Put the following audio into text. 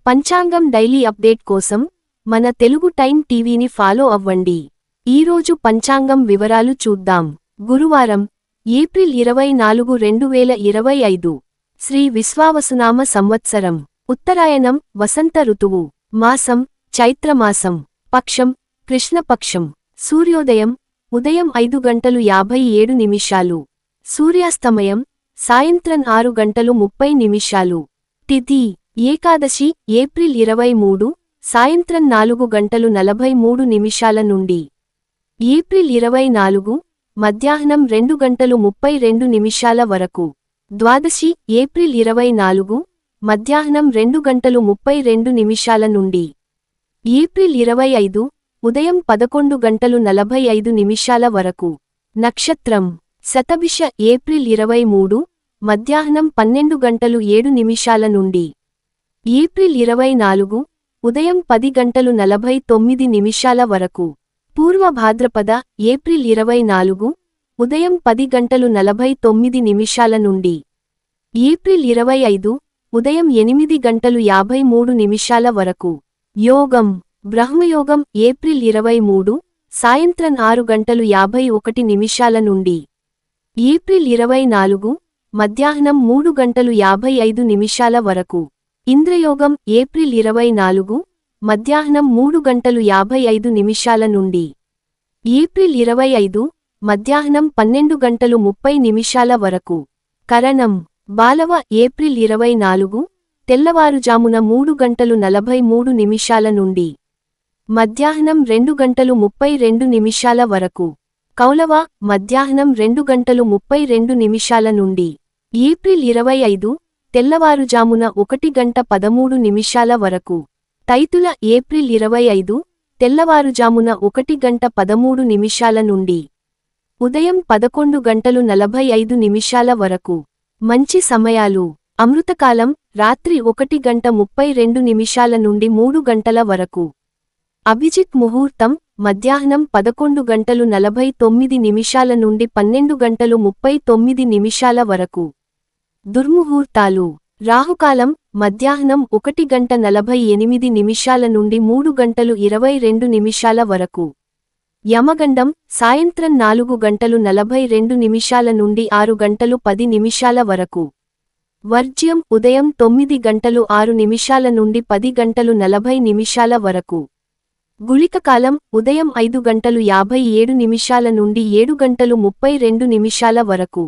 పంచాంగం daily update కోసం మన తెలుగు టైం టీవీని ఫాలో అవ్వండి. ఈరోజు పంచాంగం వివరాలు చూద్దాం. గురువారం ఏప్రిల్ 24, 2025. శ్రీ విశ్వావసునామ సంవత్సరం. ఉత్తరాయణం వసంత ఋతువు. మాసం చైత్రమాసం. పక్షం కృష్ణపక్షం. సూర్యోదయం ఉదయం 5:57. సూర్యాస్తమయం సాయంత్రం 6:30. తిథి ఏకాదశి ఏప్రిల్ 23 సాయంత్రం 4:43 నుండి. ఏప్రిల్ 24 మధ్యాహ్నం 2:32 వరకు. ద్వాదశి ఏప్రిల్ 24 మధ్యాహ్నం 2:32 నుండి. ఏప్రిల్ 25 ఉదయం 11:45 వరకు. నక్షత్రం శతభిష ఏప్రిల్ 23 మధ్యాహ్నం 12:07 నుండి. ఏప్రిల్ 24 ఉదయం 10:49 వరకు. పూర్వ భాద్రపద ఏప్రిల్ 24 ఉదయం 10:49 నుండి. ఏప్రిల్ 25 ఉదయం 8:53 వరకు. యోగం బ్రహ్మయోగం ఏప్రిల్ 23 సాయంత్రం 6:51 నుండి. ఏప్రిల్ 24 మధ్యాహ్నం 3:55 వరకు. ఇంద్రయోగం ఏప్రిల్ 24 మధ్యాహ్నం 3:55 నుండి. ఏప్రిల్ 25 మధ్యాహ్నం 12:30 వరకు. కరణం బాలవ ఏప్రిల్ 24 తెల్లవారుజామున 3:43 నుండి. మధ్యాహ్నం 2:32 వరకు. కౌలవ మధ్యాహ్నం 2:32 నుండి. ఏప్రిల్ 25 తెల్లవారుజామున 1:13 వరకు. తైతుల ఏప్రిల్ 25 తెల్లవారుజామున 1:13 నుండి. ఉదయం 11:45 వరకు. మంచి సమయాలు. అమృతకాలం రాత్రి 1:32 నుండి 3 గంటల వరకు. అభిజిత్ ముహూర్తం మధ్యాహ్నం 11:49 నుండి 12:39 వరకు. దుర్ముహూర్తాలు. రాహుకాలం మధ్యాహ్నం 1:48 నుండి 3:22 వరకు. యమగండం సాయంత్రం 4:42 నుండి 6:10 వరకు. వర్జ్యం ఉదయం 9:06 నుండి 10:40 వరకు. గుళికకాలం ఉదయం 5:57 నుండి 7:32 వరకు.